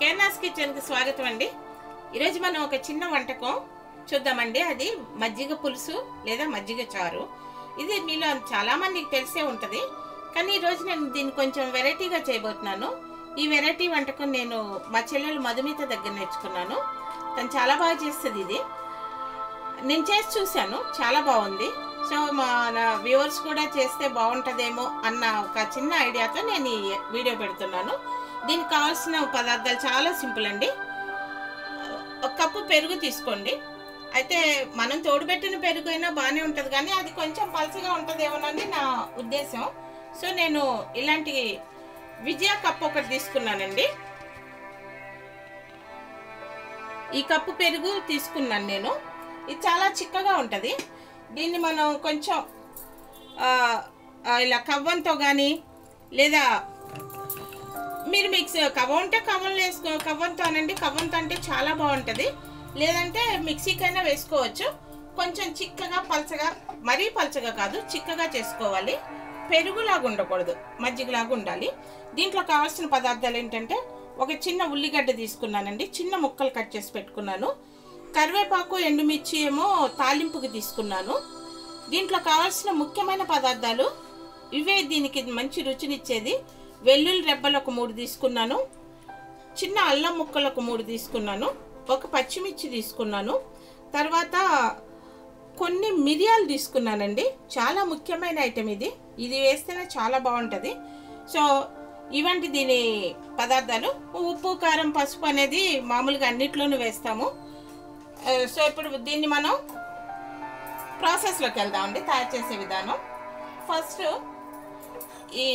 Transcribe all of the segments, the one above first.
కేర్నాస్ kitchen కి స్వాగతం అండి. ఈరోజు మనం ఒక చిన్న వంటకం చూద్దామండి. అది మజ్జిగ పులుసు లేదా మజ్జిగ చారు. ఇది మీలో చాలా మందికి తెలిసే ఉంటుంది, కానీ ఈరోజు నేను దీన్ని కొంచెం వెరైటీగా చేయబోతున్నాను. ఈ వెరైటీ వంటకం నేను మా చెల్లెలు మధుమిత దగ్గర నేర్చుకున్నాను. తను చాలా బాగా చేస్తుంది. ఇది నేను చేసి చూశాను, చాలా బాగుంది. సో మన వ్యూవర్స్ కూడా చేస్తే బాగుంటుందేమో అన్న ఒక చిన్న ఐడియాతో నేను ఈ వీడియో పెడుతున్నాను. దీనికి కావాల్సిన పదార్థాలు చాలా సింపుల్ అండి. ఒక కప్పు పెరుగు తీసుకోండి. అయితే మనం తోడుపెట్టిన పెరుగు అయినా బాగానే ఉంటుంది, కానీ అది కొంచెం పలచగా ఉంటుందేమోనని నా ఉద్దేశం. సో నేను ఇలాంటి విజయ కప్పు ఒకటి తీసుకున్నానండి. ఈ కప్పు పెరుగు తీసుకున్నాను నేను. ఇది చాలా చిక్కగా ఉంటుంది. దీన్ని మనం కొంచెం ఇలా కవ్వంతో కానీ, లేదా మీరు కవ్వం ఉంటే కవ్వంలో కవ్వంతో అనండి. కవ్వంతో అంటే చాలా బాగుంటుంది. లేదంటే మిక్సీకైనా వేసుకోవచ్చు. కొంచెం చిక్కగా పలచగా, మరీ పలచగా కాదు, చిక్కగా చేసుకోవాలి. పెరుగులాగా ఉండకూడదు, మజ్జిగలాగా ఉండాలి. దీంట్లో కావాల్సిన పదార్థాలు ఏంటంటే, ఒక చిన్న ఉల్లిగడ్డ తీసుకున్నానండి, చిన్న ముక్కలు కట్ చేసి పెట్టుకున్నాను. కరివేపాకు, ఎండుమిర్చి ఏమో తాలింపుకి తీసుకున్నాను. దీంట్లో కావాల్సిన ముఖ్యమైన పదార్థాలు ఇవే, దీనికి మంచి రుచినిచ్చేది. వెల్లుల్లి రెబ్బలు ఒక 3 తీసుకున్నాను. చిన్న అల్లం ముక్కలు ఒక 3 తీసుకున్నాను. ఒక పచ్చిమిర్చి తీసుకున్నాను. తర్వాత కొన్ని మిరియాలు తీసుకున్నానండి. చాలా ముఖ్యమైన ఐటెం ఇది. ఇది వేస్తేనే చాలా బాగుంటుంది. సో ఇవంటి దీని పదార్థాలు. ఉప్పు, కారం, పసుపు అనేది మామూలుగా అన్నిట్లోనూ వేస్తాము. సో ఇప్పుడు దీన్ని మనం ప్రాసెస్లోకి వెళ్దామండి, తయారు చేసే విధానం. ఫస్ట్ ఈ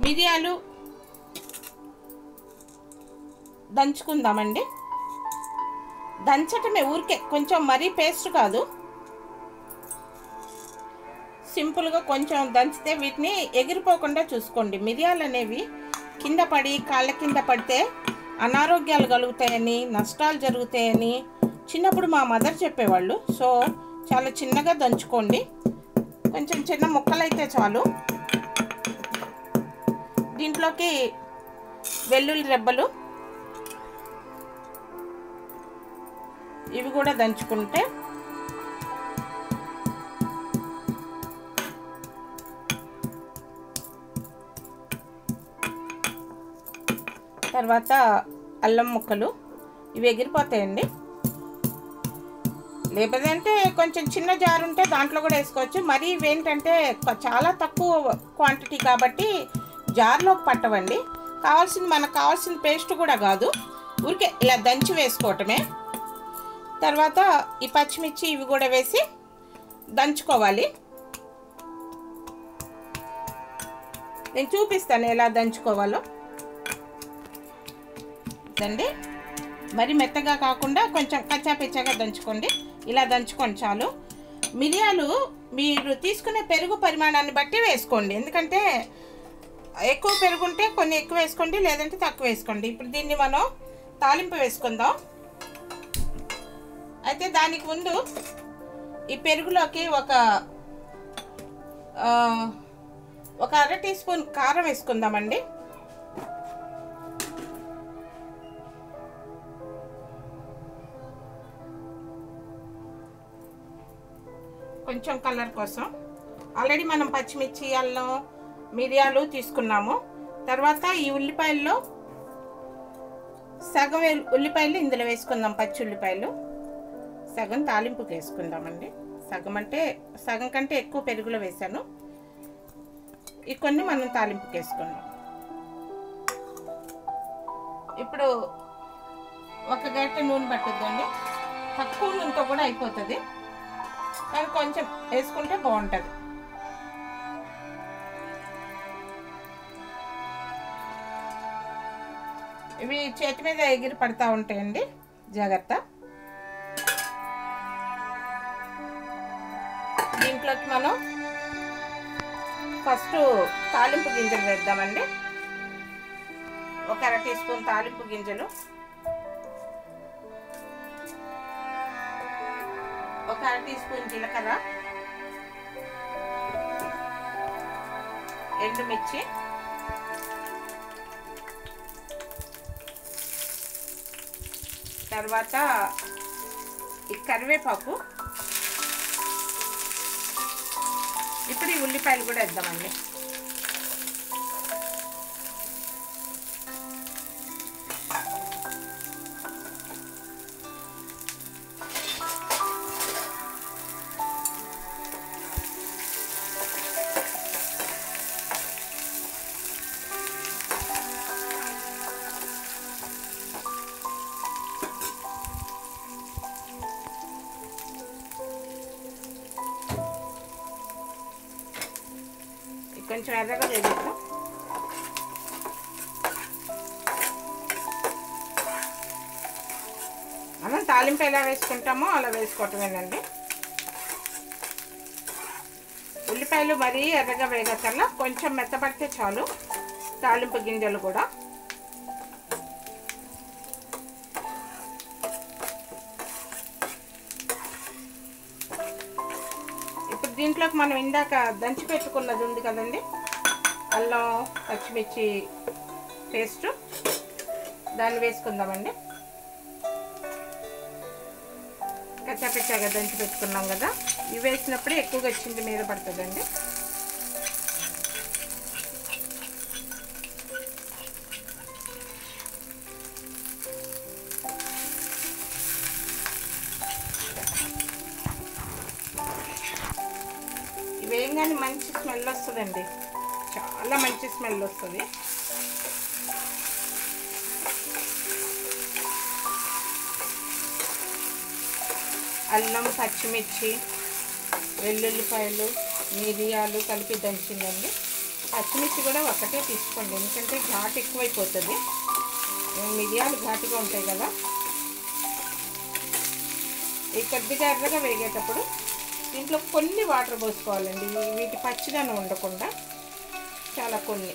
మిరియాలు దంచుకుందామండి. దంచటమే, ఊరికే కొంచెం మరీ పేస్ట్ కాదు, సింపుల్గా కొంచెం దంచితే వీటిని ఎగిరిపోకుండా చూసుకోండి. మిరియాలు అనేవి కింద పడి, కాళ్ళ కింద పడితే అనారోగ్యాలు కలుగుతాయని, నష్టాలు జరుగుతాయని చిన్నప్పుడు మా మదర్ చెప్పేవాళ్ళు. సో చాలా చిన్నగా దంచుకోండి. కొంచెం చిన్న ముక్కలైతే చాలు. దీంట్లోకి వెల్లుల్లి రెబ్బలు ఇవి కూడా దంచుకుంటే, తర్వాత అల్లం ముక్కలు ఇవి ఎగిరిపోతాయండి. లేకపోతే కొంచెం చిన్న జారు ఉంటే దాంట్లో కూడా వేసుకోవచ్చు. మరి ఇవేంటంటే చాలా తక్కువ క్వాంటిటీ కాబట్టి జార్లోకి పట్టవండి. మనకు కావాల్సిన పేస్ట్ కూడా కాదు, ఊరికే ఇలా దంచి వేసుకోవటమే. తర్వాత ఈ పచ్చిమిర్చి ఇవి కూడా వేసి దంచుకోవాలి. నేను చూపిస్తాను ఎలా దంచుకోవాలో. దండి, మరి మెత్తగా కాకుండా కొంచెం కచ్చాపిచ్చాగా దంచుకోండి. ఇలా దంచుకోండి చాలు. మిరియాలు మీరు తీసుకునే పెరుగు పరిమాణాన్ని బట్టి వేసుకోండి. ఎందుకంటే ఎక్కువ పెరుగుంటే కొన్ని ఎక్కువ వేసుకోండి, లేదంటే తక్కువ వేసుకోండి. ఇప్పుడు దీన్ని మనం తాలింపు వేసుకుందాం. అయితే దానికి ముందు ఈ పెరుగులోకి ఒక 1/2 టీ స్పూన్ కారం వేసుకుందామండి. కొంచెం కలర్ కోసం. ఆల్రెడీ మనం పచ్చిమిర్చి, అల్లం, మిరియాలు తీసుకున్నాము. తర్వాత ఈ ఉల్లిపాయల్లో సగం ఉల్లిపాయలు ఇందులో వేసుకుందాం. పచ్చి ఉల్లిపాయలు సగం తాలింపుకి వేసుకుందామండి. సగం అంటే సగం కంటే ఎక్కువ పెరుగులో వేసాను. ఈ కొన్ని మనం తాలింపుకి వేసుకుందాం. ఇప్పుడు 1 గరిటె నూనె పట్టుద్దండి. తక్కువ నూనెతో కూడా అయిపోతుంది, కానీ కొంచెం వేసుకుంటే బాగుంటుంది. ఇవి చేతి మీద ఎగిరి పడతా ఉంటాయండి, జాగ్రత్త. దీంట్లోకి మనం ఫస్ట్ తాలింపు గింజలు వేద్దామండి. 1/2 టీ స్పూన్ తాలింపు గింజలు, 1/2 టీ స్పూన్ జీలకర్ర, ఎండుమిర్చి, తర్వాత ఈ కరివేపాకు, ఇప్పుడు ఈ ఉల్లిపాయలు కూడా వేద్దామండి. కొంచెం ఎర్రగా వేద్దాం. మనం తాలింపు ఎలా వేసుకుంటామో అలా వేసుకోవటమేనండి. ఉల్లిపాయలు మరీ ఎర్రగా వేగకల్లా కొంచెం మెత్తపడితే చాలు. తాలింపు గింజలు కూడా దీంట్లోకి మనం ఇందాక దంచి పెట్టుకున్నది ఉంది కదండి, అల్లం పచ్చిమిర్చి పేస్ట్, దాన్ని వేసుకుందామండి. కచ్చాపిచ్చాగా దంచి పెట్టుకున్నాం కదా, ఇవి వేసినప్పుడే ఎక్కువగా చింది మీద పడుతుందండి. వేయంగానే మంచి స్మెల్ వస్తుందండి, చాలా మంచి స్మెల్ వస్తుంది. అల్లం పచ్చిమిర్చి వెల్లుల్లిపాయలు మిరియాలు కలిపి దంచిందండి. పచ్చిమిర్చి కూడా ఒకటే తీసుకోండి, ఎందుకంటే ఘాటు ఎక్కువైపోతుంది. మిరియాలు ఘాటుగా ఉంటాయి కదా. ఈ కొద్దిగా ఎర్రగా వేగేటప్పుడు దీంట్లో కొన్ని వాటర్ పోసుకోవాలండి, వీటి పచ్చిదనం ఉండకుండా చాలా కొన్ని.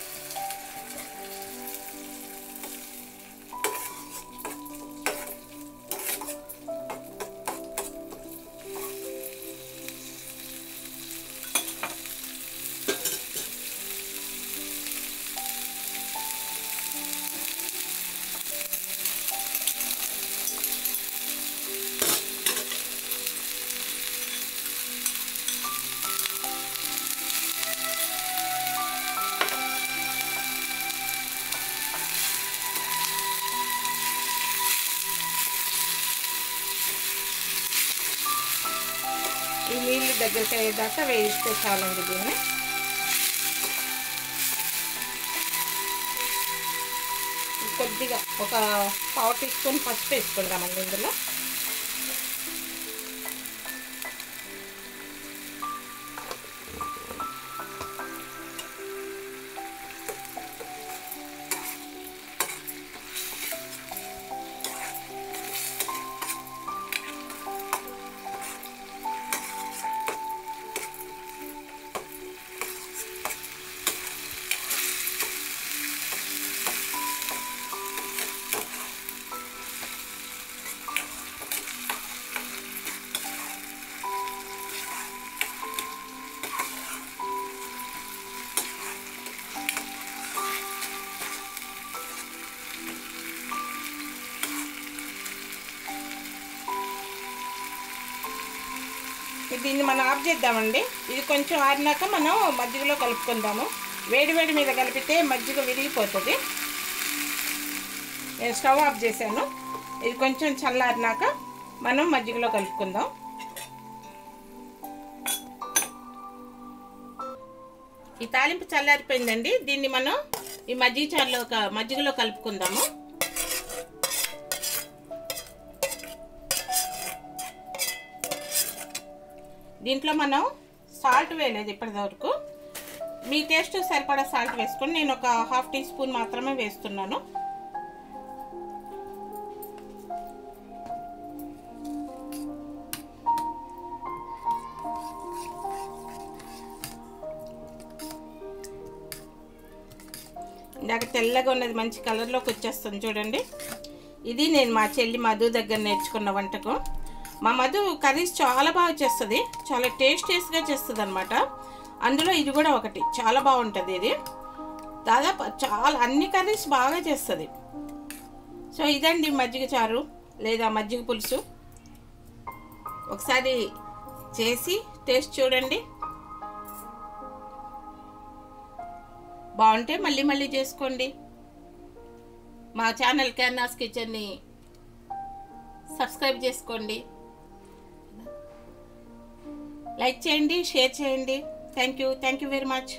ఈ నీళ్ళు దగ్గరికి అయ్యేదాకా వేయిస్తే చాలండి. దీన్ని కొద్దిగా ఒక 1/4 టీ స్పూన్ పసుపు వేసుకుందామండి ఇందులో. దీన్ని మనం ఆఫ్ చేద్దామండి. ఇది కొంచెం ఆరినాక మనం మజ్జిగలో కలుపుకుందాము. వేడి వేడి మీద కలిపితే మజ్జిగ విరిగిపోతుంది. నేను స్టవ్ ఆఫ్ చేశాను. ఇది కొంచెం చల్లారినాక మనం మజ్జిగలో కలుపుకుందాం. ఈ తాలింపు చల్లారిపోయిందండి. దీన్ని మనం ఈ మజ్జిగలో కలుపుకుందాము. దీంట్లో మనం సాల్ట్ వేయలేదు ఇప్పటివరకు. మీ టేస్ట్ సరిపడా సాల్ట్ వేసుకొని, నేను ఒక 1/2 టీ స్పూన్ మాత్రమే వేస్తున్నాను. ఇందాక తెల్లగా ఉన్నది మంచి కలర్లోకి వచ్చేస్తుంది చూడండి. ఇది నేను మా చెల్లి మధు దగ్గర నేర్చుకున్న వంటకం. మా మధు కర్రీస్ చాలా బాగా చేస్తుంది, చాలా టేస్టీగా చేస్తుంది అనమాట. అందులో ఇది కూడా ఒకటి, చాలా బాగుంటుంది. ఇది దాదాపు చాలా అన్ని కర్రీస్ బాగా చేస్తుంది. సో ఇదండి మజ్జిగ చారు. లేదా మజ్జిగ పులుసు ఒకసారి చేసి టేస్ట్ చూడండి. బాగుంటే మళ్ళీ మళ్ళీ చేసుకోండి. మా ఛానల్ క్యాన్వాస్ కిచెన్ని సబ్స్క్రైబ్ చేసుకోండి, లైక్ చేయండి, షేర్ చేయండి. Thank you very much.